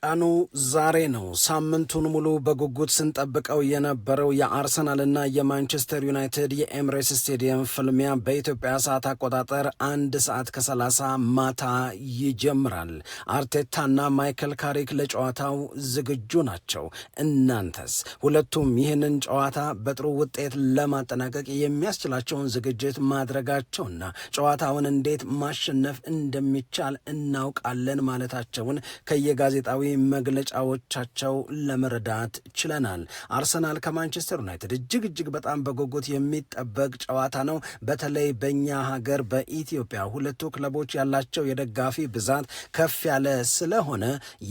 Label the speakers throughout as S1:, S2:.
S1: ቀኑ ዛሬ ነው። ሳምንቱን ሙሉ በጉጉት ስንጠብቀው የነበረው የአርሰናልና የማንቸስተር ዩናይትድ የኤምሬትስ ስቴዲየም ፍልሚያ በኢትዮጵያ ሰዓት አቆጣጠር 1:30 ማታ ይጀምራል። አርቴታና ማይክል ካሪክ ለጨዋታው ዝግጁ ናቸው። እናንተስ? ሁለቱም ይህንን ጨዋታ በጥሩ ውጤት ለማጠናቀቅ የሚያስችላቸውን ዝግጅት ማድረጋቸውና ጨዋታውን እንዴት ማሸነፍ እንደሚቻል እናውቃለን ማለታቸውን ከየጋዜጣዊ መግለጫዎቻቸው ለመረዳት ችለናል። አርሰናል ከማንቸስተር ዩናይትድ እጅግ በጣም በጉጉት የሚጠበቅ ጨዋታ ነው። በተለይ በእኛ ሀገር በኢትዮጵያ ሁለቱ ክለቦች ያላቸው የደጋፊ ብዛት ከፍ ያለ ስለሆነ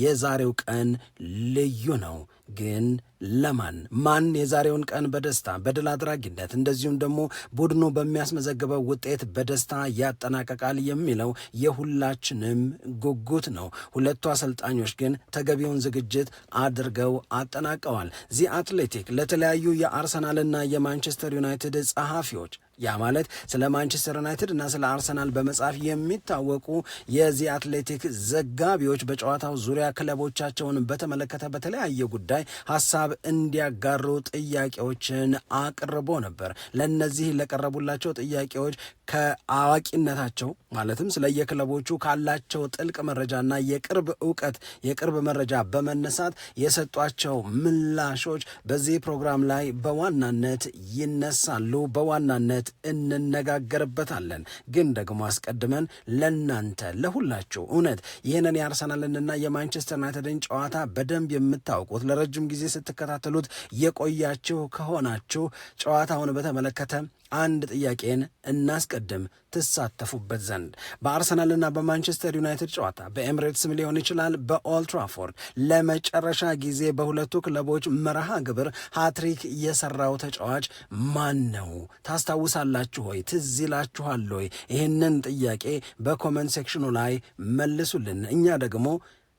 S1: የዛሬው ቀን ልዩ ነው። ግን ማን የዛሬውን ቀን በደስታ በድል አድራጊነት እንደዚሁም ደግሞ ቡድኑ በሚያስመዘግበው ውጤት በደስታ ያጠናቀቃል የሚለው የሁላችንም ጉጉት ነው። ሁለቱ አሰልጣኞች ግን ተገቢውን ዝግጅት አድርገው አጠናቀዋል። ዚ አትሌቲክ ለተለያዩ የአርሰናልና የማንቸስተር ዩናይትድ ጸሐፊዎች ያ ማለት ስለ ማንቸስተር ዩናይትድ እና ስለ አርሰናል በመጻፍ የሚታወቁ የዚህ አትሌቲክ ዘጋቢዎች በጨዋታው ዙሪያ ክለቦቻቸውን በተመለከተ በተለያየ ጉዳይ ሀሳብ እንዲያጋሩ ጥያቄዎችን አቅርቦ ነበር። ለነዚህ ለቀረቡላቸው ጥያቄዎች ከአዋቂነታቸው ማለትም ስለ የክለቦቹ ካላቸው ጥልቅ መረጃና የቅርብ እውቀት የቅርብ መረጃ በመነሳት የሰጧቸው ምላሾች በዚህ ፕሮግራም ላይ በዋናነት ይነሳሉ፣ በዋናነት እንነጋገርበታለን። ግን ደግሞ አስቀድመን ለናንተ ለሁላችሁ እውነት ይህንን የአርሰናልንና የማንቸስተር ዩናይትድን ጨዋታ በደንብ የምታውቁት ለረጅም ጊዜ ስትከታተሉት የቆያችሁ ከሆናችሁ ጨዋታውን በተመለከተ አንድ ጥያቄን እናስቀድም ትሳተፉበት ዘንድ። በአርሰናልና በማንቸስተር ዩናይትድ ጨዋታ በኤምሬትስም ሊሆን ይችላል በኦልድ ትራፎርድ ለመጨረሻ ጊዜ በሁለቱ ክለቦች መርሃ ግብር ሃትሪክ የሰራው ተጫዋች ማን ነው? ታስታውሳላችሁ ሆይ? ትዝ ይላችኋል ሆይ? ይህንን ጥያቄ በኮመንት ሴክሽኑ ላይ መልሱልን። እኛ ደግሞ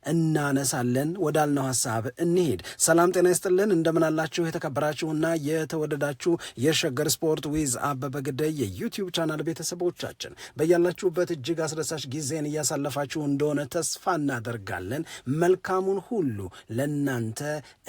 S1: እናነሳለን። ወዳልነው ሐሳብ እንሄድ። ሰላም ጤና ይስጥልን፣ እንደምናላችሁ የተከበራችሁና የተወደዳችሁ የሸገር ስፖርት ዊዝ አበበ ግደይ የዩቲዩብ ቻናል ቤተሰቦቻችን በያላችሁበት እጅግ አስደሳች ጊዜን እያሳለፋችሁ እንደሆነ ተስፋ እናደርጋለን። መልካሙን ሁሉ ለናንተ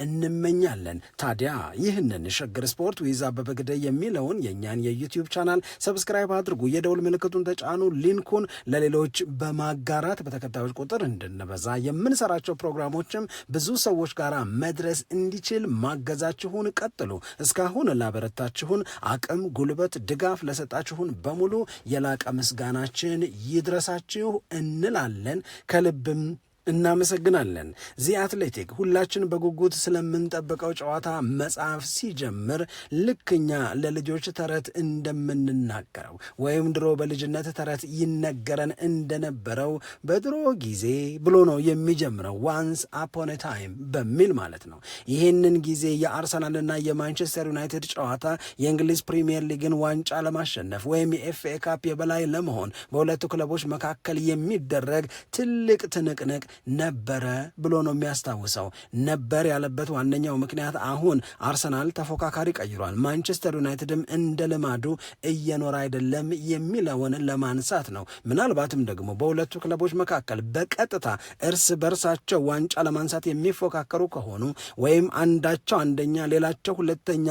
S1: እንመኛለን። ታዲያ ይህንን ሸገር ስፖርት ዊዝ አበበ ግደይ የሚለውን የእኛን የዩቲዩብ ቻናል ሰብስክራይብ አድርጉ፣ የደውል ምልክቱን ተጫኑ፣ ሊንኩን ለሌሎች በማጋራት በተከታዮች ቁጥር እንድንበዛ የምንሰራቸው ፕሮግራሞችም ብዙ ሰዎች ጋር መድረስ እንዲችል ማገዛችሁን ቀጥሉ። እስካሁን ላበረታችሁን አቅም፣ ጉልበት፣ ድጋፍ ለሰጣችሁን በሙሉ የላቀ ምስጋናችን ይድረሳችሁ እንላለን። ከልብም እናመሰግናለን። ዚ አትሌቲክ ሁላችን በጉጉት ስለምንጠብቀው ጨዋታ መጽሐፍ ሲጀምር ልክኛ ለልጆች ተረት እንደምንናገረው ወይም ድሮ በልጅነት ተረት ይነገረን እንደነበረው በድሮ ጊዜ ብሎ ነው የሚጀምረው። ዋንስ አፖን ታይም በሚል ማለት ነው። ይህንን ጊዜ የአርሰናልና የማንቸስተር ዩናይትድ ጨዋታ የእንግሊዝ ፕሪሚየር ሊግን ዋንጫ ለማሸነፍ ወይም የኤፍኤ ካፕ የበላይ ለመሆን በሁለቱ ክለቦች መካከል የሚደረግ ትልቅ ትንቅንቅ ነበረ ብሎ ነው የሚያስታውሰው። ነበር ያለበት ዋነኛው ምክንያት አሁን አርሰናል ተፎካካሪ ቀይሯል፣ ማንቸስተር ዩናይትድም እንደ ልማዱ እየኖረ አይደለም የሚለውን ለማንሳት ነው። ምናልባትም ደግሞ በሁለቱ ክለቦች መካከል በቀጥታ እርስ በርሳቸው ዋንጫ ለማንሳት የሚፎካከሩ ከሆኑ ወይም አንዳቸው አንደኛ ሌላቸው ሁለተኛ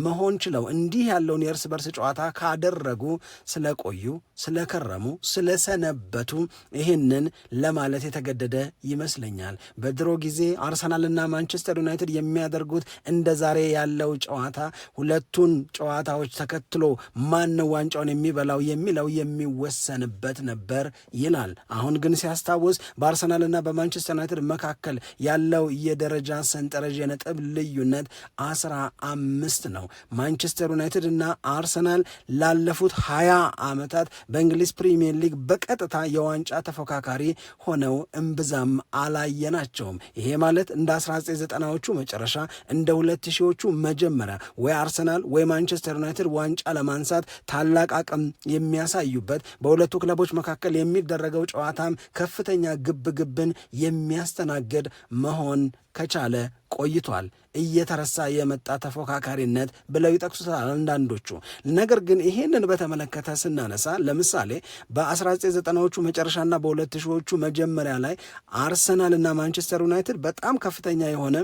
S1: መሆን ችለው እንዲህ ያለውን የእርስ በርስ ጨዋታ ካደረጉ ስለቆዩ፣ ስለከረሙ፣ ስለሰነበቱ ይህንን ለማለት የተገደደ ይመስለኛል። በድሮ ጊዜ አርሰናልና ማንቸስተር ዩናይትድ የሚያደርጉት እንደ ዛሬ ያለው ጨዋታ ሁለቱን ጨዋታዎች ተከትሎ ማን ዋንጫውን የሚበላው የሚለው የሚወሰንበት ነበር ይላል። አሁን ግን ሲያስታውስ በአርሰናልና በማንቸስተር ዩናይትድ መካከል ያለው የደረጃ ሰንጠረዥ የነጥብ ልዩነት 15 ነው። ማንቸስተር ዩናይትድ እና አርሰናል ላለፉት 20 ዓመታት በእንግሊዝ ፕሪሚየር ሊግ በቀጥታ የዋንጫ ተፎካካሪ ሆነው እምብዛም አላየናቸውም። ይሄ ማለት እንደ 1990ዎቹ መጨረሻ እንደ 2000ዎቹ መጀመሪያ ወይ አርሰናል ወይ ማንቸስተር ዩናይትድ ዋንጫ ለማንሳት ታላቅ አቅም የሚያሳዩበት በሁለቱ ክለቦች መካከል የሚደረገው ጨዋታም ከፍተኛ ግብግብን የሚያስተናግድ መሆን ከቻለ ቆይቷል። እየተረሳ የመጣ ተፎካካሪነት ብለው ይጠቅሱታል አንዳንዶቹ። ነገር ግን ይሄንን በተመለከተ ስናነሳ ለምሳሌ በ1990ዎቹ መጨረሻና በ2000ዎቹ መጀመሪያ ላይ አርሰናልና ማንቸስተር ዩናይትድ በጣም ከፍተኛ የሆነ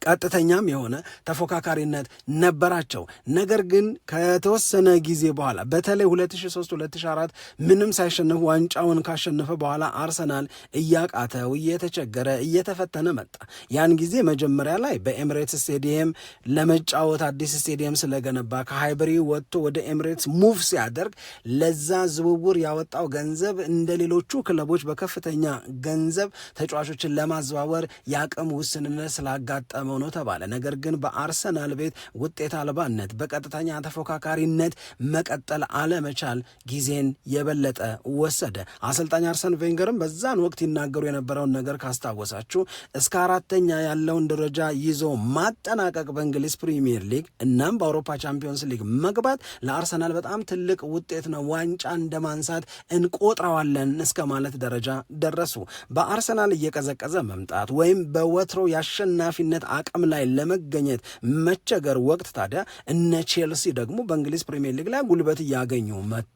S1: ቀጥተኛም የሆነ ተፎካካሪነት ነበራቸው። ነገር ግን ከተወሰነ ጊዜ በኋላ በተለይ 2003-2004 ምንም ሳይሸነፍ ዋንጫውን ካሸነፈ በኋላ አርሰናል እያቃተው እየተቸገረ እየተፈተነ መጣ። ያን ጊዜ መጀመሪያ ላይ በኤምሬትስ ስቴዲየም ለመጫወት አዲስ ስቴዲየም ስለገነባ ከሃይበሪ ወጥቶ ወደ ኤምሬትስ ሙቭ ሲያደርግ ለዛ ዝውውር ያወጣው ገንዘብ እንደ ሌሎቹ ክለቦች በከፍተኛ ገንዘብ ተጫዋቾችን ለማዘዋወር የአቅም ውስንነት ስላጋጠመ ነው ተባለ። ነገር ግን በአርሰናል ቤት ውጤት አልባነት፣ በቀጥተኛ ተፎካካሪነት መቀጠል አለመቻል ጊዜን የበለጠ ወሰደ። አሰልጣኝ አርሰን ቬንገርም በዛን ወቅት ይናገሩ የነበረውን ነገር ካስታወሳችሁ እስከ 4ኛ ያለውን ደረጃ ይዞ ማጠናቀቅ በእንግሊዝ ፕሪሚየር ሊግ እናም በአውሮፓ ቻምፒዮንስ ሊግ መግባት ለአርሰናል በጣም ትልቅ ውጤት ነው፣ ዋንጫ እንደማንሳት እንቆጥረዋለን እስከ ማለት ደረጃ ደረሱ። በአርሰናል እየቀዘቀዘ መምጣት ወይም በወትሮ የአሸናፊነት አቅም ላይ ለመገኘት መቸገር ወቅት ታዲያ እነ ቼልሲ ደግሞ በእንግሊዝ ፕሪሚየር ሊግ ላይ ጉልበት እያገኙ መጡ።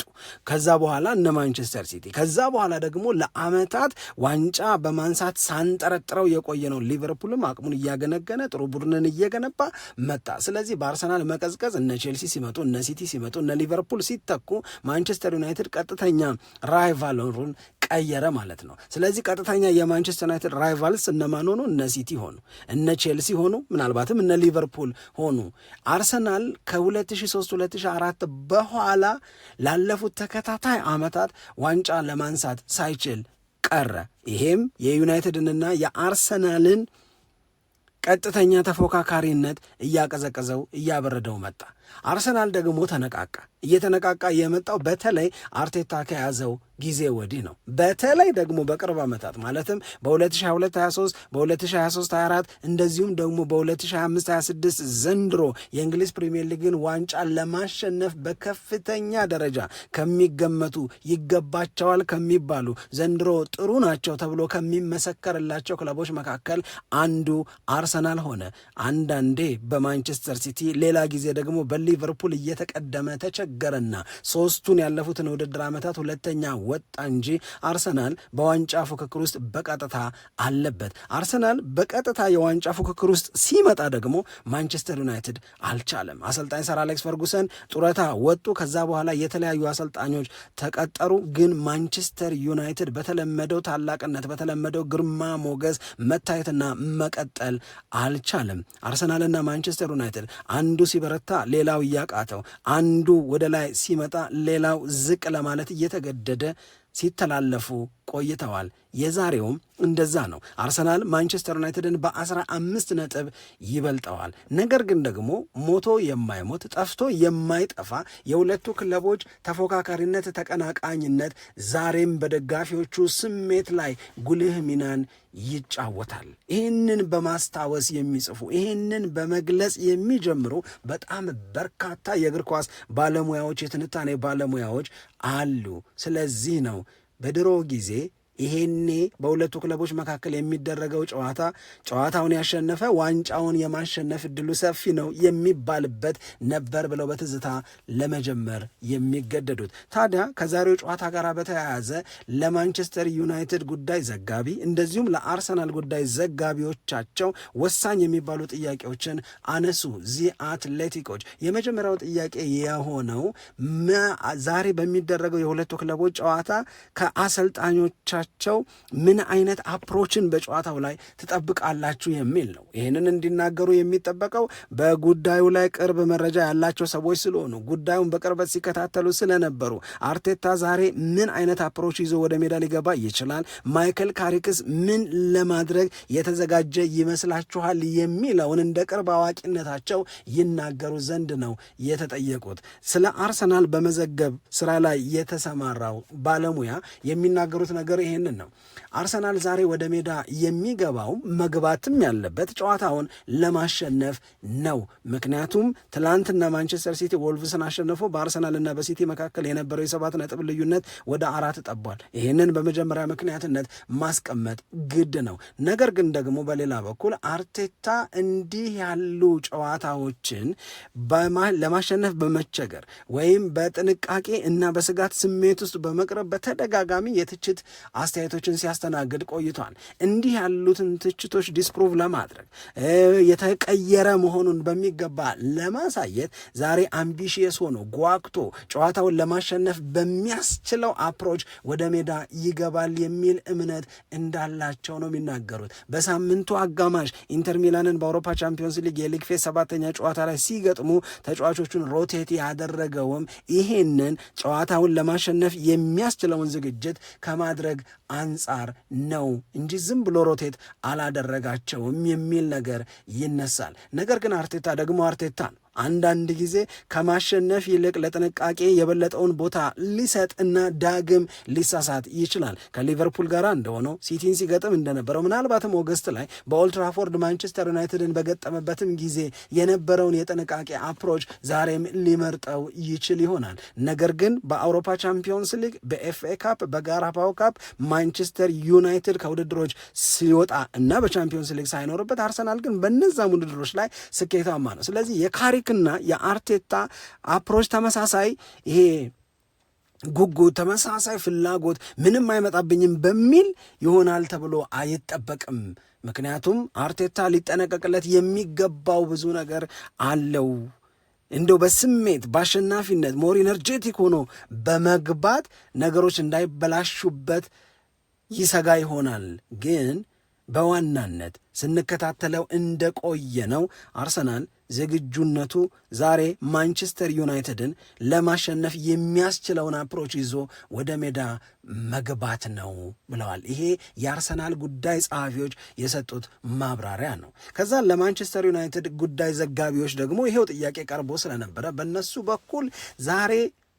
S1: ከዛ በኋላ እነ ማንቸስተር ሲቲ፣ ከዛ በኋላ ደግሞ ለአመታት ዋንጫ በማንሳት ሳንጠረጥረው የቆየ ነው ሊቨርፑልም አቅሙን እያገነገነ ጥሩ ቡድንን እየገነባ መጣ። ስለዚህ በአርሰናል መቀዝቀዝ እነ ቼልሲ ሲመጡ፣ እነ ሲቲ ሲመጡ፣ እነ ሊቨርፑል ሲተኩ ማንቸስተር ዩናይትድ ቀጥተኛ ራይቫሉን ቀየረ ማለት ነው። ስለዚህ ቀጥተኛ የማንቸስተር ዩናይትድ ራይቫልስ እነማን ሆኑ? እነ ሲቲ ሆኑ፣ እነ ቼልሲ ሆኑ፣ ምናልባትም እነ ሊቨርፑል ሆኑ። አርሰናል ከ2003-2004 በኋላ ላለፉት ተከታታይ ዓመታት ዋንጫ ለማንሳት ሳይችል ቀረ። ይሄም የዩናይትድንና የአርሰናልን ቀጥተኛ ተፎካካሪነት እያቀዘቀዘው እያበረደው መጣ። አርሰናል ደግሞ ተነቃቃ። እየተነቃቃ የመጣው በተለይ አርቴታ ከያዘው ጊዜ ወዲህ ነው። በተለይ ደግሞ በቅርብ ዓመታት ማለትም በ2022-23 በ2023-24 እንደዚሁም ደግሞ በ2025-26 ዘንድሮ የእንግሊዝ ፕሪሚየር ሊግን ዋንጫ ለማሸነፍ በከፍተኛ ደረጃ ከሚገመቱ ይገባቸዋል ከሚባሉ ዘንድሮ ጥሩ ናቸው ተብሎ ከሚመሰከርላቸው ክለቦች መካከል አንዱ አርሰናል ሆነ። አንዳንዴ በማንቸስተር ሲቲ፣ ሌላ ጊዜ ደግሞ በሊቨርፑል እየተቀደመ ተቸገረና ሶስቱን ያለፉትን ውድድር ዓመታት ሁለተኛ ወጣ እንጂ አርሰናል በዋንጫ ፉክክር ውስጥ በቀጥታ አለበት። አርሰናል በቀጥታ የዋንጫ ፉክክር ውስጥ ሲመጣ ደግሞ ማንቸስተር ዩናይትድ አልቻለም። አሰልጣኝ ሰር አሌክስ ፈርጉሰን ጡረታ ወጡ። ከዛ በኋላ የተለያዩ አሰልጣኞች ተቀጠሩ። ግን ማንቸስተር ዩናይትድ በተለመደው ታላቅነት በተለመደው ግርማ ሞገስ መታየትና መቀጠል አልቻለም። አርሰናልና ማንቸስተር ዩናይትድ አንዱ ሲበረታ ሌላው እያቃተው፣ አንዱ ወደ ላይ ሲመጣ ሌላው ዝቅ ለማለት እየተገደደ ሲተላለፉ ቆይተዋል። የዛሬውም እንደዛ ነው። አርሰናል ማንቸስተር ዩናይትድን በ15 ነጥብ ይበልጠዋል። ነገር ግን ደግሞ ሞቶ የማይሞት ጠፍቶ የማይጠፋ የሁለቱ ክለቦች ተፎካካሪነት፣ ተቀናቃኝነት ዛሬም በደጋፊዎቹ ስሜት ላይ ጉልህ ሚናን ይጫወታል። ይህንን በማስታወስ የሚጽፉ ይህንን በመግለጽ የሚጀምሩ በጣም በርካታ የእግር ኳስ ባለሙያዎች፣ የትንታኔ ባለሙያዎች አሉ። ስለዚህ ነው በድሮ ጊዜ ይሄኔ በሁለቱ ክለቦች መካከል የሚደረገው ጨዋታውን ያሸነፈ ዋንጫውን የማሸነፍ እድሉ ሰፊ ነው የሚባልበት ነበር ብለው በትዝታ ለመጀመር የሚገደዱት። ታዲያ ከዛሬው ጨዋታ ጋር በተያያዘ ለማንቸስተር ዩናይትድ ጉዳይ ዘጋቢ እንደዚሁም ለአርሰናል ጉዳይ ዘጋቢዎቻቸው ወሳኝ የሚባሉ ጥያቄዎችን አነሱ ዚ አትሌቲኮች። የመጀመሪያው ጥያቄ የሆነው ዛሬ በሚደረገው የሁለቱ ክለቦች ጨዋታ ከአሰልጣኞቻቸው ምን አይነት አፕሮችን በጨዋታው ላይ ትጠብቃላችሁ የሚል ነው። ይህንን እንዲናገሩ የሚጠበቀው በጉዳዩ ላይ ቅርብ መረጃ ያላቸው ሰዎች ስለሆኑ ጉዳዩን በቅርበት ሲከታተሉ ስለነበሩ አርቴታ ዛሬ ምን አይነት አፕሮች ይዞ ወደ ሜዳ ሊገባ ይችላል፣ ማይክል ካሪክስ ምን ለማድረግ የተዘጋጀ ይመስላችኋል የሚለውን እንደ ቅርብ አዋቂነታቸው ይናገሩ ዘንድ ነው የተጠየቁት። ስለ አርሰናል በመዘገብ ስራ ላይ የተሰማራው ባለሙያ የሚናገሩት ነገር ይሄ ይሄንን ነው። አርሰናል ዛሬ ወደ ሜዳ የሚገባው መግባትም ያለበት ጨዋታውን ለማሸነፍ ነው። ምክንያቱም ትላንትና ማንቸስተር ሲቲ ወልቭስን አሸንፎ በአርሰናልና በሲቲ መካከል የነበረው የ7 ነጥብ ልዩነት ወደ 4 ጠቧል። ይህንን በመጀመሪያ ምክንያትነት ማስቀመጥ ግድ ነው። ነገር ግን ደግሞ በሌላ በኩል አርቴታ እንዲህ ያሉ ጨዋታዎችን ለማሸነፍ በመቸገር ወይም በጥንቃቄ እና በስጋት ስሜት ውስጥ በመቅረብ በተደጋጋሚ የትችት አስተያየቶችን ሲያስተናግድ ቆይቷል። እንዲህ ያሉትን ትችቶች ዲስፕሩቭ ለማድረግ የተቀየረ መሆኑን በሚገባ ለማሳየት ዛሬ አምቢሽየስ ሆኖ ጓግቶ ጨዋታውን ለማሸነፍ በሚያስችለው አፕሮች ወደ ሜዳ ይገባል የሚል እምነት እንዳላቸው ነው የሚናገሩት። በሳምንቱ አጋማሽ ኢንተር ሚላንን በአውሮፓ ቻምፒዮንስ ሊግ የሊግ ፌዝ 7ኛ ጨዋታ ላይ ሲገጥሙ ተጫዋቾቹን ሮቴት ያደረገውም ይሄንን ጨዋታውን ለማሸነፍ የሚያስችለውን ዝግጅት ከማድረግ አንጻር ነው እንጂ ዝም ብሎ ሮቴት አላደረጋቸውም የሚል ነገር ይነሳል። ነገር ግን አርቴታ ደግሞ አርቴታ ነው። አንዳንድ ጊዜ ከማሸነፍ ይልቅ ለጥንቃቄ የበለጠውን ቦታ ሊሰጥ እና ዳግም ሊሳሳት ይችላል። ከሊቨርፑል ጋር እንደሆነው ሲቲን ሲገጥም እንደነበረው ምናልባትም ኦገስት ላይ በኦልትራፎርድ ማንቸስተር ዩናይትድን በገጠመበትም ጊዜ የነበረውን የጥንቃቄ አፕሮች ዛሬም ሊመርጠው ይችል ይሆናል። ነገር ግን በአውሮፓ ቻምፒዮንስ ሊግ፣ በኤፍኤ ካፕ፣ በጋራፓው ካፕ ማንቸስተር ዩናይትድ ከውድድሮች ሲወጣ እና በቻምፒዮንስ ሊግ ሳይኖርበት አርሰናል ግን በነዛም ውድድሮች ላይ ስኬታማ ነው። ስለዚህ የካሪክና የአርቴታ አፕሮች ተመሳሳይ ይሄ ጉጉት ተመሳሳይ ፍላጎት ምንም አይመጣብኝም በሚል ይሆናል ተብሎ አይጠበቅም። ምክንያቱም አርቴታ ሊጠነቀቅለት የሚገባው ብዙ ነገር አለው። እንደው በስሜት በአሸናፊነት ሞር ኢነርጄቲክ ሆኖ በመግባት ነገሮች እንዳይበላሹበት ይሰጋ ይሆናል። ግን በዋናነት ስንከታተለው እንደቆየ ነው አርሰናል ዝግጁነቱ ዛሬ ማንቸስተር ዩናይትድን ለማሸነፍ የሚያስችለውን አፕሮች ይዞ ወደ ሜዳ መግባት ነው ብለዋል። ይሄ የአርሰናል ጉዳይ ጸሐፊዎች የሰጡት ማብራሪያ ነው። ከዛ ለማንቸስተር ዩናይትድ ጉዳይ ዘጋቢዎች ደግሞ ይሄው ጥያቄ ቀርቦ ስለነበረ በእነሱ በኩል ዛሬ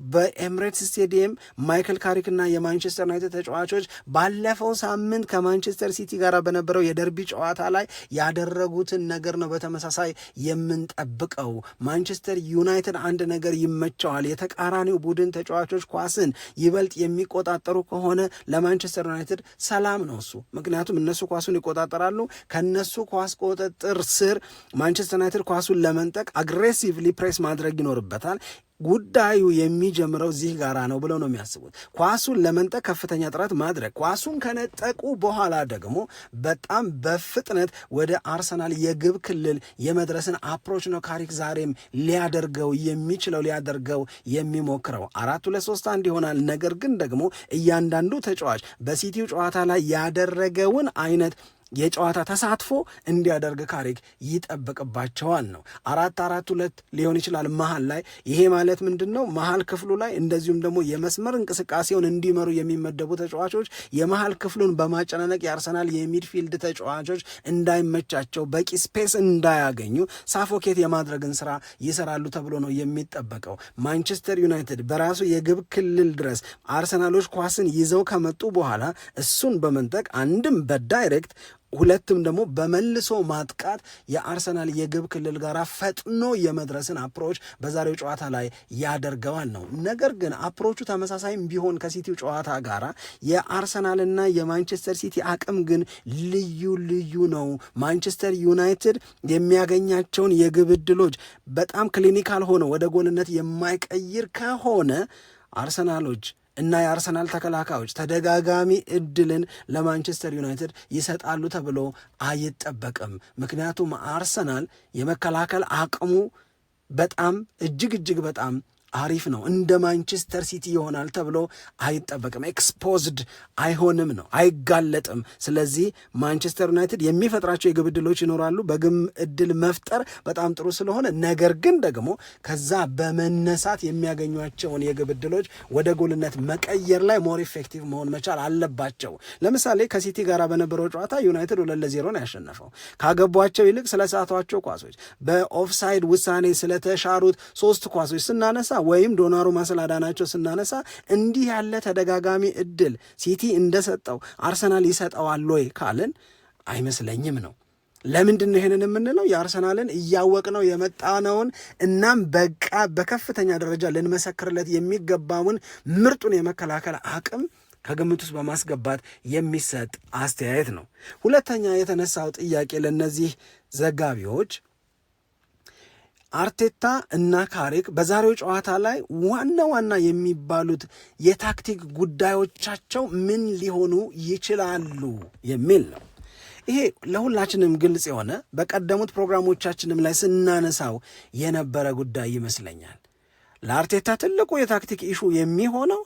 S1: በኤምሬትስ ስቴዲየም ማይክል ካሪክ እና የማንቸስተር ዩናይትድ ተጫዋቾች ባለፈው ሳምንት ከማንቸስተር ሲቲ ጋር በነበረው የደርቢ ጨዋታ ላይ ያደረጉትን ነገር ነው በተመሳሳይ የምንጠብቀው። ማንቸስተር ዩናይትድ አንድ ነገር ይመቸዋል፣ የተቃራኒው ቡድን ተጫዋቾች ኳስን ይበልጥ የሚቆጣጠሩ ከሆነ ለማንቸስተር ዩናይትድ ሰላም ነው እሱ። ምክንያቱም እነሱ ኳሱን ይቆጣጠራሉ። ከነሱ ኳስ ቁጥጥር ስር ማንቸስተር ዩናይትድ ኳሱን ለመንጠቅ አግሬሲቭሊ ፕሬስ ማድረግ ይኖርበታል። ጉዳዩ የሚጀምረው እዚህ ጋራ ነው ብለው ነው የሚያስቡት። ኳሱን ለመንጠቅ ከፍተኛ ጥረት ማድረግ፣ ኳሱን ከነጠቁ በኋላ ደግሞ በጣም በፍጥነት ወደ አርሰናል የግብ ክልል የመድረስን አፕሮች ነው ካሪክ ዛሬም ሊያደርገው የሚችለው ሊያደርገው የሚሞክረው። 4-2-3-1 ይሆናል። ነገር ግን ደግሞ እያንዳንዱ ተጫዋች በሲቲው ጨዋታ ላይ ያደረገውን አይነት የጨዋታ ተሳትፎ እንዲያደርግ ካሪክ ይጠበቅባቸዋል ነው። 4-4-2 ሊሆን ይችላል መሀል ላይ። ይሄ ማለት ምንድን ነው? መሀል ክፍሉ ላይ እንደዚሁም ደግሞ የመስመር እንቅስቃሴውን እንዲመሩ የሚመደቡ ተጫዋቾች የመሀል ክፍሉን በማጨናነቅ የአርሰናል የሚድፊልድ ተጫዋቾች እንዳይመቻቸው በቂ ስፔስ እንዳያገኙ ሳፎኬት የማድረግን ስራ ይሰራሉ ተብሎ ነው የሚጠበቀው። ማንቸስተር ዩናይትድ በራሱ የግብ ክልል ድረስ አርሰናሎች ኳስን ይዘው ከመጡ በኋላ እሱን በመንጠቅ አንድም በዳይሬክት ሁለትም ደግሞ በመልሶ ማጥቃት የአርሰናል የግብ ክልል ጋር ፈጥኖ የመድረስን አፕሮች በዛሬው ጨዋታ ላይ ያደርገዋል ነው። ነገር ግን አፕሮቹ ተመሳሳይም ቢሆን ከሲቲው ጨዋታ ጋር የአርሰናልና የማንቸስተር ሲቲ አቅም ግን ልዩ ነው። ማንቸስተር ዩናይትድ የሚያገኛቸውን የግብ ዕድሎች በጣም ክሊኒካል ሆነው ወደ ጎልነት የማይቀይር ከሆነ አርሰናሎች እና የአርሰናል ተከላካዮች ተደጋጋሚ እድልን ለማንቸስተር ዩናይትድ ይሰጣሉ ተብሎ አይጠበቅም። ምክንያቱም አርሰናል የመከላከል አቅሙ በጣም እጅግ በጣም አሪፍ ነው። እንደ ማንቸስተር ሲቲ ይሆናል ተብሎ አይጠበቅም። ኤክስፖዝድ አይሆንም ነው፣ አይጋለጥም። ስለዚህ ማንቸስተር ዩናይትድ የሚፈጥራቸው የግብ ዕድሎች ይኖራሉ። በግብ ዕድል መፍጠር በጣም ጥሩ ስለሆነ፣ ነገር ግን ደግሞ ከዛ በመነሳት የሚያገኟቸውን የግብ ዕድሎች ወደ ጎልነት መቀየር ላይ ሞር ኢፌክቲቭ መሆን መቻል አለባቸው። ለምሳሌ ከሲቲ ጋር በነበረው ጨዋታ ዩናይትድ 2-0 ነው ያሸነፈው። ካገቧቸው ይልቅ ስለሳቷቸው ኳሶች፣ በኦፍሳይድ ውሳኔ ስለተሻሩት 3 ኳሶች ስናነሳ ወይም ዶናሩማ ስላዳናቸው ስናነሳ እንዲህ ያለ ተደጋጋሚ እድል ሲቲ እንደሰጠው አርሰናል ይሰጠዋል ወይ ካልን አይመስለኝም ነው። ለምንድን ነው ይሄንን የምንለው? የአርሰናልን እያወቅነው የመጣነውን እናም በቃ በከፍተኛ ደረጃ ልንመሰክርለት የሚገባውን ምርጡን የመከላከል አቅም ከግምት ውስጥ በማስገባት የሚሰጥ አስተያየት ነው። ሁለተኛ የተነሳው ጥያቄ ለእነዚህ ዘጋቢዎች አርቴታ እና ካሪክ በዛሬው ጨዋታ ላይ ዋና ዋና የሚባሉት የታክቲክ ጉዳዮቻቸው ምን ሊሆኑ ይችላሉ የሚል ነው። ይሄ ለሁላችንም ግልጽ የሆነ በቀደሙት ፕሮግራሞቻችንም ላይ ስናነሳው የነበረ ጉዳይ ይመስለኛል። ለአርቴታ ትልቁ የታክቲክ ኢሹ የሚሆነው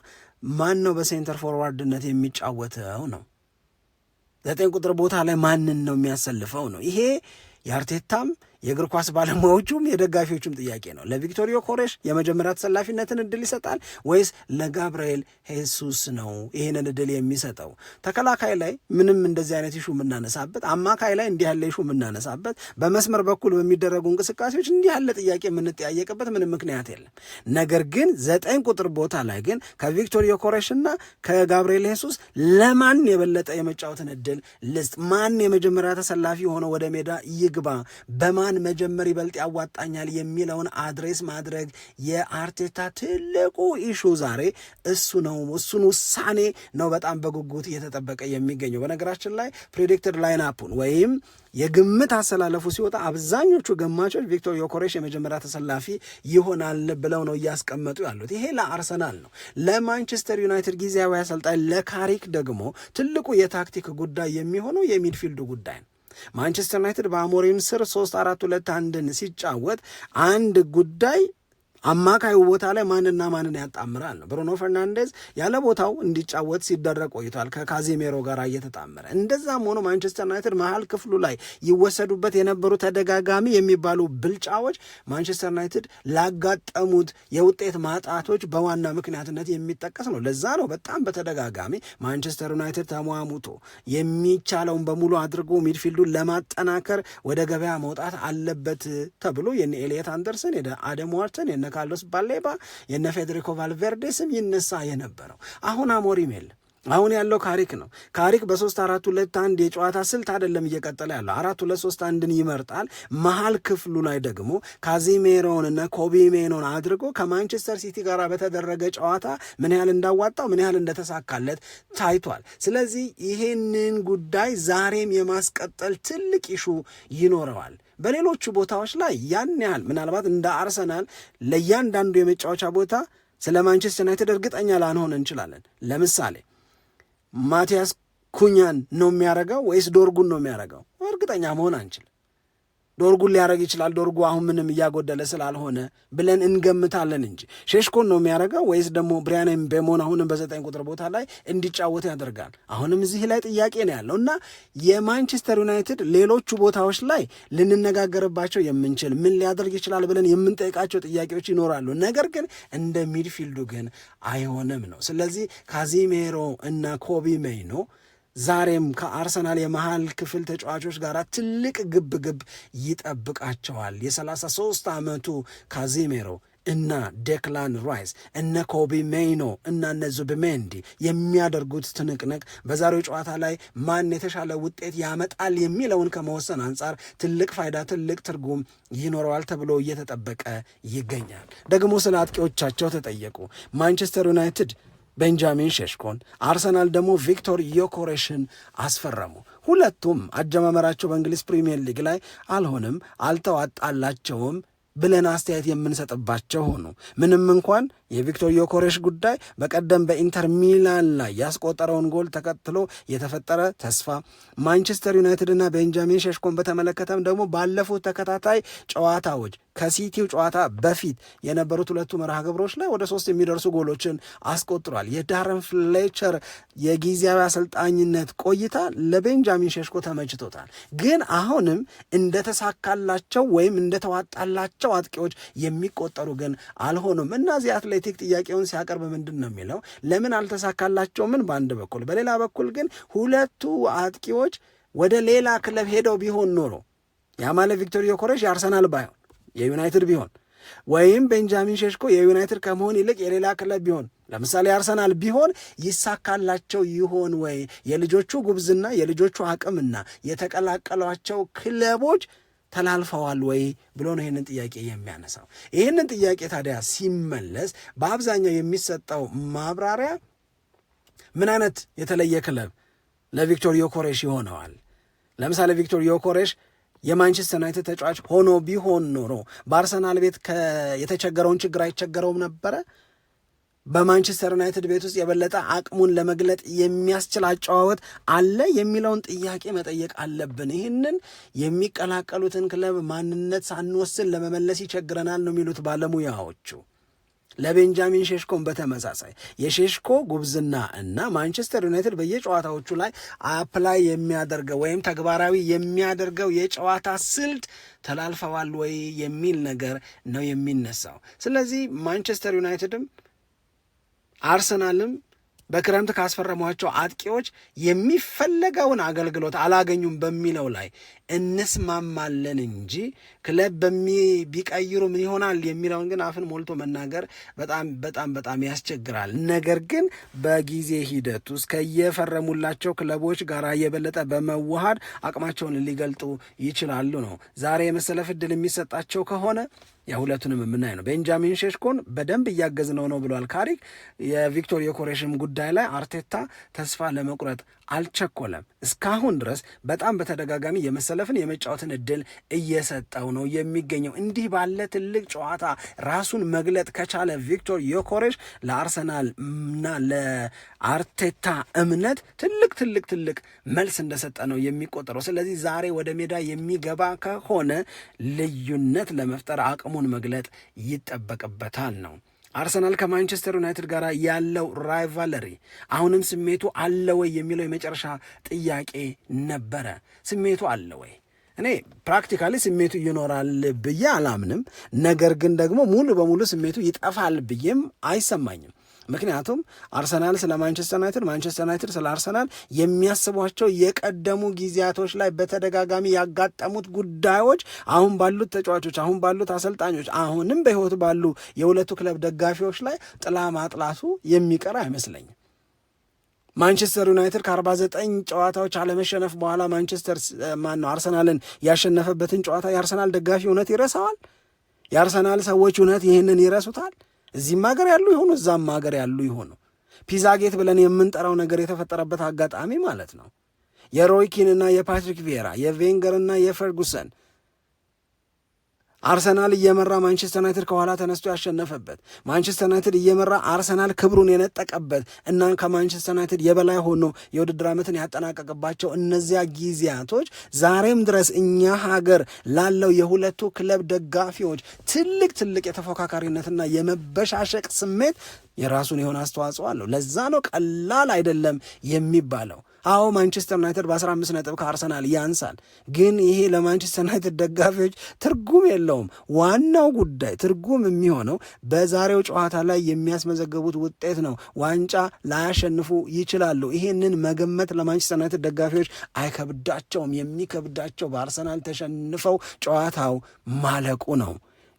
S1: ማን ነው በሴንተር ፎርዋርድነት የሚጫወተው ነው። 9 ቁጥር ቦታ ላይ ማንን ነው የሚያሰልፈው ነው። ይሄ የአርቴታም የእግር ኳስ ባለሙያዎቹም የደጋፊዎቹም ጥያቄ ነው። ለቪክቶር ዮኬሬሽ የመጀመሪያ ተሰላፊነትን እድል ይሰጣል ወይስ ለጋብርኤል ሄሱስ ነው ይህንን እድል የሚሰጠው? ተከላካይ ላይ ምንም እንደዚህ አይነት ኢሹ የምናነሳበት፣ አማካይ ላይ እንዲህ ያለ ኢሹ የምናነሳበት፣ በመስመር በኩል በሚደረጉ እንቅስቃሴዎች እንዲህ ያለ ጥያቄ የምንጠያየቅበት ምንም ምክንያት የለም። ነገር ግን 9 ቁጥር ቦታ ላይ ግን ከቪክቶር ዮኬሬሽና ከጋብርኤል ሄሱስ ለማን የበለጠ የመጫወትን እድል ልስጥ? ማን የመጀመሪያ ተሰላፊ ሆኖ ወደ ሜዳ ይግባ? በማን መጀመር ይበልጥ ያዋጣኛል የሚለውን አድሬስ ማድረግ የአርቴታ ትልቁ ኢሹ ዛሬ እሱ ነው። እሱን ውሳኔ ነው በጣም በጉጉት እየተጠበቀ የሚገኘው። በነገራችን ላይ ፕሬዲክትድ ላይን አፑን ወይም የግምት አሰላለፉ ሲወጣ አብዛኞቹ ገማቾች ቪክቶር ዮኬሬሽ የመጀመሪያ ተሰላፊ ይሆናል ብለው ነው እያስቀመጡ ያሉት። ይሄ ለአርሰናል ነው። ለማንቸስተር ዩናይትድ ጊዜያዊ አሰልጣኝ ለካሪክ ደግሞ ትልቁ የታክቲክ ጉዳይ የሚሆነው የሚድፊልዱ ጉዳይ ነው። ማንቸስተር ዩናይትድ በአሞሪም ስር 3-4-2-1ን ሲጫወት አንድ ጉዳይ አማካዩ ቦታ ላይ ማንና ማንን ያጣምራል ነው። ብሩኖ ፈርናንዴዝ ያለ ቦታው እንዲጫወት ሲደረግ ቆይቷል ከካዜሜሮ ጋር እየተጣመረ። እንደዛም ሆኖ ማንቸስተር ዩናይትድ መሀል ክፍሉ ላይ ይወሰዱበት የነበሩ ተደጋጋሚ የሚባሉ ብልጫዎች ማንቸስተር ዩናይትድ ላጋጠሙት የውጤት ማጣቶች በዋና ምክንያትነት የሚጠቀስ ነው። ለዛ ነው በጣም በተደጋጋሚ ማንቸስተር ዩናይትድ ተሟሙቶ የሚቻለውን በሙሉ አድርጎ ሚድፊልዱን ለማጠናከር ወደ ገበያ መውጣት አለበት ተብሎ የነ ኤሊየት አንደርሰን የነ አደም ዋርተን የነ ካርሎስ ባሌባ የነ ፌዴሪኮ ቫልቬርዴ ስም ይነሳ የነበረው። አሁን አሞሪም የለም። አሁን ያለው ካሪክ ነው። ካሪክ በ3-4-2-1 የጨዋታ ስልት አይደለም እየቀጠለ ያለው 4-2-3-1ን ይመርጣል። መሀል ክፍሉ ላይ ደግሞ ካዚሜሮንና ኮቢ ሜኖን አድርጎ ከማንቸስተር ሲቲ ጋር በተደረገ ጨዋታ ምን ያህል እንዳዋጣው ምን ያህል እንደተሳካለት ታይቷል። ስለዚህ ይሄንን ጉዳይ ዛሬም የማስቀጠል ትልቅ ኢሹ ይኖረዋል። በሌሎቹ ቦታዎች ላይ ያን ያህል ምናልባት እንደ አርሰናል ለእያንዳንዱ የመጫወቻ ቦታ ስለ ማንቸስተር ዩናይትድ እርግጠኛ ላንሆን እንችላለን። ለምሳሌ ማቲያስ ኩኛን ነው የሚያረገው ወይስ ዶርጉን ነው የሚያረገው? እርግጠኛ መሆን አንችል። ዶርጉን ሊያረግ ይችላል፣ ዶርጉ አሁን ምንም እያጎደለ ስላልሆነ ብለን እንገምታለን እንጂ ሼሽኮን ነው የሚያረገው ወይስ ደግሞ ብሪያን ምቤሞን አሁንም በ9 ቁጥር ቦታ ላይ እንዲጫወት ያደርጋል? አሁንም እዚህ ላይ ጥያቄ ነው ያለው እና የማንቸስተር ዩናይትድ ሌሎቹ ቦታዎች ላይ ልንነጋገርባቸው የምንችል ምን ሊያደርግ ይችላል ብለን የምንጠይቃቸው ጥያቄዎች ይኖራሉ። ነገር ግን እንደ ሚድፊልዱ ግን አይሆንም ነው። ስለዚህ ካዚሜሮ እና ኮቢ ሜይኖ ዛሬም ከአርሰናል የመሃል ክፍል ተጫዋቾች ጋር ትልቅ ግብ ይጠብቃቸዋል። የ33 ዓመቱ ካዚሜሮ እና ዴክላን ራይስ እነ ኮቢ ሜይኖ እና እነ ዙቢሜንዲ የሚያደርጉት ትንቅንቅ በዛሬው ጨዋታ ላይ ማን የተሻለ ውጤት ያመጣል የሚለውን ከመወሰን አንጻር ትልቅ ፋይዳ፣ ትልቅ ትርጉም ይኖረዋል ተብሎ እየተጠበቀ ይገኛል። ደግሞ ስለ አጥቂዎቻቸው ተጠየቁ። ማንቸስተር ዩናይትድ ቤንጃሚን ሼሽኮን፣ አርሰናል ደግሞ ቪክቶር ዮኬሬሽን አስፈረሙ። ሁለቱም አጀማመራቸው በእንግሊዝ ፕሪሚየር ሊግ ላይ አልሆንም፣ አልተዋጣላቸውም ብለን አስተያየት የምንሰጥባቸው ሆኑ። ምንም እንኳን የቪክቶር ዮኬሬሽ ጉዳይ በቀደም በኢንተር ሚላን ላይ ያስቆጠረውን ጎል ተከትሎ የተፈጠረ ተስፋ፣ ማንቸስተር ዩናይትድና ቤንጃሚን ሼሽኮን በተመለከተም ደግሞ ባለፉት ተከታታይ ጨዋታዎች ከሲቲው ጨዋታ በፊት የነበሩት ሁለቱ መርሃ ግብሮች ላይ ወደ 3 የሚደርሱ ጎሎችን አስቆጥሯል። የዳረን ፍሌቸር የጊዜያዊ አሰልጣኝነት ቆይታ ለቤንጃሚን ሼሽኮ ተመችቶታል። ግን አሁንም እንደተሳካላቸው ወይም እንደተዋጣላቸው አጥቂዎች የሚቆጠሩ ግን አልሆኑም። እነዚህ አትሌቲክ ጥያቄውን ሲያቀርብ ምንድን ነው የሚለው? ለምን አልተሳካላቸው? ምን በአንድ በኩል በሌላ በኩል ግን ሁለቱ አጥቂዎች ወደ ሌላ ክለብ ሄደው ቢሆን ኖሮ ያ ማለት ቪክቶር ዮኬሬሽ የአርሰናል ባይሆን የዩናይትድ ቢሆን ወይም ቤንጃሚን ሼሽኮ የዩናይትድ ከመሆን ይልቅ የሌላ ክለብ ቢሆን ለምሳሌ አርሰናል ቢሆን ይሳካላቸው ይሆን ወይ? የልጆቹ ጉብዝና የልጆቹ አቅምና የተቀላቀሏቸው ክለቦች ተላልፈዋል ወይ ብሎ ነው ይህንን ጥያቄ የሚያነሳው። ይህንን ጥያቄ ታዲያ ሲመለስ በአብዛኛው የሚሰጠው ማብራሪያ ምን አይነት የተለየ ክለብ ለቪክቶር ዮኬሬሽ ይሆነዋል? ለምሳሌ ቪክቶር ዮኬሬሽ የማንቸስተር ዩናይትድ ተጫዋች ሆኖ ቢሆን ኖሮ በአርሰናል ቤት የተቸገረውን ችግር አይቸገረውም ነበረ? በማንቸስተር ዩናይትድ ቤት ውስጥ የበለጠ አቅሙን ለመግለጥ የሚያስችል አጨዋወት አለ የሚለውን ጥያቄ መጠየቅ አለብን። ይህንን የሚቀላቀሉትን ክለብ ማንነት ሳንወስን ለመመለስ ይቸግረናል ነው የሚሉት ባለሙያዎቹ። ለቤንጃሚን ሼሽኮን በተመሳሳይ የሼሽኮ ጉብዝና እና ማንቸስተር ዩናይትድ በየጨዋታዎቹ ላይ አፕላይ የሚያደርገው ወይም ተግባራዊ የሚያደርገው የጨዋታ ስልት ተላልፈዋል ወይ የሚል ነገር ነው የሚነሳው። ስለዚህ ማንቸስተር ዩናይትድም አርሰናልም በክረምት ካስፈረሟቸው አጥቂዎች የሚፈለገውን አገልግሎት አላገኙም በሚለው ላይ እንስማማለን እንጂ ክለብ ቢቀይሩ ምን ይሆናል የሚለውን ግን አፍን ሞልቶ መናገር በጣም በጣም በጣም ያስቸግራል። ነገር ግን በጊዜ ሂደት ውስጥ ከየፈረሙላቸው ክለቦች ጋር የበለጠ በመዋሃድ አቅማቸውን ሊገልጡ ይችላሉ ነው። ዛሬ የመሰለፍ ዕድል የሚሰጣቸው ከሆነ የሁለቱንም የምናይ ነው። ቤንጃሚን ሼሽኮን በደንብ እያገዝነው ነው ብሏል ካሪክ። የቪክቶር ዮኬሬሽም ጉዳይ ላይ አርቴታ ተስፋ ለመቁረጥ አልቸኮለም። እስካሁን ድረስ በጣም በተደጋጋሚ የመሰለፍን የመጫወትን እድል እየሰጠው ነው የሚገኘው። እንዲህ ባለ ትልቅ ጨዋታ ራሱን መግለጥ ከቻለ ቪክቶር ዮኬሬሽ ለአርሰናል እና ለአርቴታ እምነት ትልቅ መልስ እንደሰጠ ነው የሚቆጠረው። ስለዚህ ዛሬ ወደ ሜዳ የሚገባ ከሆነ ልዩነት ለመፍጠር አቅሙን መግለጥ ይጠበቅበታል ነው። አርሰናል ከማንቸስተር ዩናይትድ ጋር ያለው ራይቫለሪ አሁንም ስሜቱ አለ ወይ የሚለው የመጨረሻ ጥያቄ ነበረ። ስሜቱ አለ ወይ? እኔ ፕራክቲካሊ ስሜቱ ይኖራል ብዬ አላምንም። ነገር ግን ደግሞ ሙሉ በሙሉ ስሜቱ ይጠፋል ብዬም አይሰማኝም። ምክንያቱም አርሰናል ስለ ማንቸስተር ዩናይትድ፣ ማንቸስተር ዩናይትድ ስለ አርሰናል የሚያስቧቸው የቀደሙ ጊዜያቶች ላይ በተደጋጋሚ ያጋጠሙት ጉዳዮች አሁን ባሉት ተጫዋቾች፣ አሁን ባሉት አሰልጣኞች፣ አሁንም በሕይወት ባሉ የሁለቱ ክለብ ደጋፊዎች ላይ ጥላ ማጥላቱ የሚቀር አይመስለኝም። ማንቸስተር ዩናይትድ ከ49 ጨዋታዎች አለመሸነፍ በኋላ አርሰናልን ያሸነፈበትን ጨዋታ የአርሰናል ደጋፊ እውነት ይረሳዋል? የአርሰናል ሰዎች እውነት ይህንን ይረሱታል? እዚህም ሀገር ያሉ ይሆኑ እዛም ሀገር ያሉ ይሆኑ ፒዛጌት ብለን የምንጠራው ነገር የተፈጠረበት አጋጣሚ ማለት ነው። የሮይኪንና የፓትሪክ ቪዬራ የቬንገርና የፈርጉሰን አርሰናል እየመራ ማንቸስተር ዩናይትድ ከኋላ ተነስቶ ያሸነፈበት፣ ማንቸስተር ዩናይትድ እየመራ አርሰናል ክብሩን የነጠቀበት እና ከማንቸስተር ዩናይትድ የበላይ ሆኖ የውድድር ዓመትን ያጠናቀቅባቸው እነዚያ ጊዜያቶች ዛሬም ድረስ እኛ ሀገር ላለው የሁለቱ ክለብ ደጋፊዎች ትልቅ የተፎካካሪነትና የመበሻሸቅ ስሜት የራሱን የሆነ አስተዋጽኦ አለው። ለዛ ነው ቀላል አይደለም የሚባለው። አዎ ማንቸስተር ዩናይትድ በ15 ነጥብ ከአርሰናል ያንሳል፣ ግን ይሄ ለማንቸስተር ዩናይትድ ደጋፊዎች ትርጉም የለውም። ዋናው ጉዳይ ትርጉም የሚሆነው በዛሬው ጨዋታ ላይ የሚያስመዘገቡት ውጤት ነው። ዋንጫ ላያሸንፉ ይችላሉ። ይሄንን መገመት ለማንቸስተር ዩናይትድ ደጋፊዎች አይከብዳቸውም። የሚከብዳቸው በአርሰናል ተሸንፈው ጨዋታው ማለቁ ነው።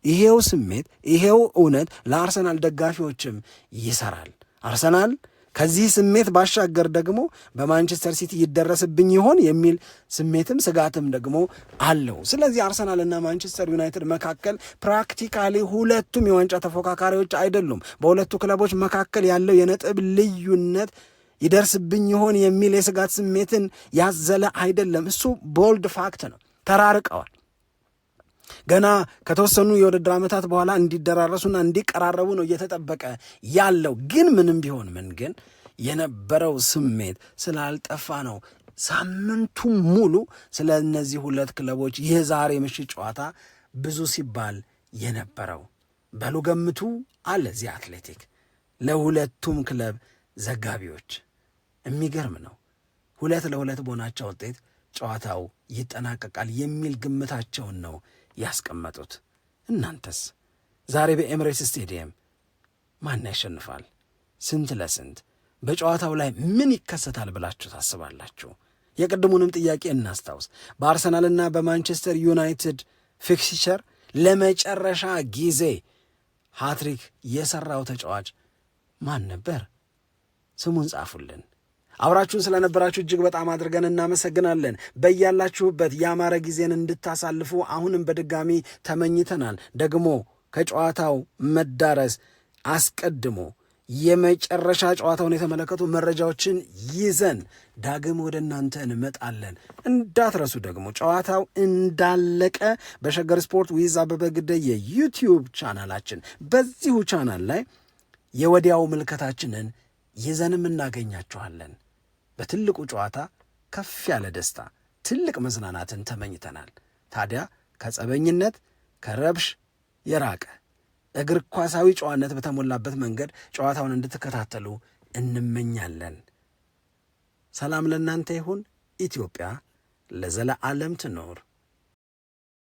S1: ይሄው ስሜት ይሄው እውነት ለአርሰናል ደጋፊዎችም ይሰራል። አርሰናል ከዚህ ስሜት ባሻገር ደግሞ በማንቸስተር ሲቲ ይደረስብኝ ይሆን የሚል ስሜትም ስጋትም ደግሞ አለው። ስለዚህ አርሰናልና ማንቸስተር ዩናይትድ መካከል ፕራክቲካሊ ሁለቱም የዋንጫ ተፎካካሪዎች አይደሉም። በሁለቱ ክለቦች መካከል ያለው የነጥብ ልዩነት ይደርስብኝ ይሆን የሚል የስጋት ስሜትን ያዘለ አይደለም። እሱ ቦልድ ፋክት ነው። ተራርቀዋል። ገና ከተወሰኑ የውድድር ዓመታት በኋላ እንዲደራረሱና እንዲቀራረቡ ነው እየተጠበቀ ያለው። ግን ምንም ቢሆን ምን ግን የነበረው ስሜት ስላልጠፋ ነው ሳምንቱም ሙሉ ስለ እነዚህ ሁለት ክለቦች የዛሬ ምሽት ጨዋታ ብዙ ሲባል የነበረው። በሉ ገምቱ አለ ዚ አትሌቲክ ለሁለቱም ክለብ ዘጋቢዎች። የሚገርም ነው። 2-2 በሆናቸው ውጤት ጨዋታው ይጠናቀቃል የሚል ግምታቸውን ነው ያስቀመጡት። እናንተስ ዛሬ በኤምሬትስ ስቴዲየም ማን ያሸንፋል? ስንት ለስንት በጨዋታው ላይ ምን ይከሰታል ብላችሁ ታስባላችሁ? የቅድሙንም ጥያቄ እናስታውስ። በአርሰናልና በማንቸስተር ዩናይትድ ፊክስቸር ለመጨረሻ ጊዜ ሃትሪክ የሰራው ተጫዋች ማን ነበር? ስሙን ጻፉልን። አብራችሁን ስለነበራችሁ እጅግ በጣም አድርገን እናመሰግናለን። በያላችሁበት ያማረ ጊዜን እንድታሳልፉ አሁንም በድጋሚ ተመኝተናል። ደግሞ ከጨዋታው መዳረስ አስቀድሞ የመጨረሻ ጨዋታውን የተመለከቱ መረጃዎችን ይዘን ዳግም ወደ እናንተ እንመጣለን። እንዳትረሱ ደግሞ ጨዋታው እንዳለቀ በሸገር ስፖርት ዊዝ አበበ ግደይ የዩቲዩብ ቻናላችን በዚሁ ቻናል ላይ የወዲያው ምልከታችንን ይዘንም እናገኛችኋለን። በትልቁ ጨዋታ ከፍ ያለ ደስታ፣ ትልቅ መዝናናትን ተመኝተናል። ታዲያ ከጸበኝነት ከረብሽ የራቀ እግር ኳሳዊ ጨዋነት በተሞላበት መንገድ ጨዋታውን እንድትከታተሉ እንመኛለን። ሰላም ለእናንተ ይሁን። ኢትዮጵያ ለዘለዓለም ትኖር።